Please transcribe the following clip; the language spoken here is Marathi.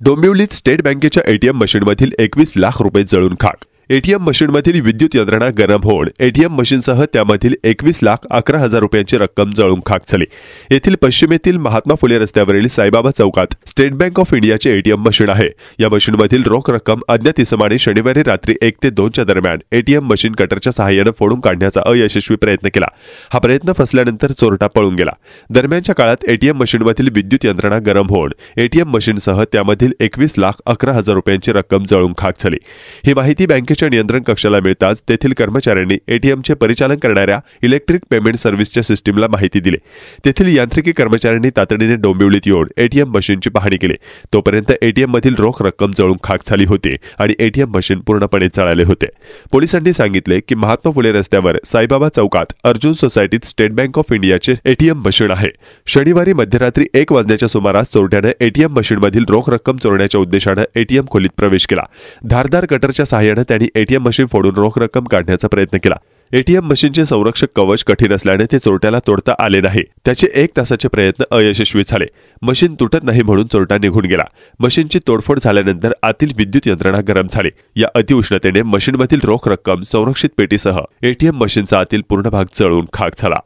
डोंबिवलीत स्टेट बँकेच्या एटीएम मशीनमधील 21 लाख रुपये जळून खाक। एटीएम मशीनमधील विद्युत यंत्रणा गरम होऊन एटीएम मशीनसह त्यामधील 21,11,000 रुपयांची रक्कम जळून खाक झाली। येथील पश्चिमेतील महात्मा फुले रस्त्यावरील साईबाबा चौकात स्टेट बँक ऑफ इंडियाचे एटीएम मशीन आहे। या मशीनमधील रोख रक्कम अज्ञात इसमाने शनिवारी रात्री 1 ते 2 च्या दरम्यान एटीएम मशीन कटरच्या सहाय्याने फोडून काढण्याचा अयशस्वी प्रयत्न केला। हा प्रयत्न फसल्यानंतर चोरटा पळून गेला। दरम्यानच्या काळात एटीएम मशीनमधील विद्युत यंत्रणा गरम होऊन एटीएम मशीनसह त्यामधील 21,11,000 रुपयांची रक्कम जळून खाक झाली। ही माहिती बँकेच्या नियंत्रण कक्षाला मिळताच तेथील कर्मचाऱ्यांनी एटीएमचे परिचालन करणाऱ्या इलेक्ट्रिक पेमेंट सर्व्हिसच्या सिस्टीमला माहिती दिली। तेथील यांत्रिकी कर्मचाऱ्यांनी तातडीने डोंबिवलीत येऊन एटीएम मशीनची पाहणी केली। तोपर्यंत एटीएम मधील रोख रक्कम जळून खाक झाली होती आणि एटीएम मशीन पूर्णपणे जळाले होते। पोलिसांनी सांगितले की महात्मा फुले रस्त्यावर साईबाबा चौकात अर्जुन सोसायटीत स्टेट बँक ऑफ इंडियाचे एटीएम मशीन आहे। शनिवारी मध्यरात्री 1 वाजण्याच्या सुमारास चोरट्याने एटीएम मशीनमधील रोख रक्कम चोरण्याच्या उद्देशाने एटीएम खोलीत प्रवेश केला। धारदार कटरच्या सहाय्याने त्यांनी एटीएम मशीन फोडून रोख रक्कम काढण्याचा प्रयत्न केला। एटीएम मशीनचे संरक्षक कवच कठीण असल्याने ते चोरट्याला तोडता आले नाही। त्याचे 1 तासाचे प्रयत्न अयशस्वी झाले। मशीन तुटत नाही म्हणून चोरटा निघून गेला। मशीनची तोडफोड झाल्यानंतर आतील विद्युत यंत्रणा गरम झाली। या अतिउष्णतेने मशीनमधील रोख रक्कम संरक्षित पेटीसह एटीएम मशीनचा आतील पूर्ण भाग जळून खाक झाला।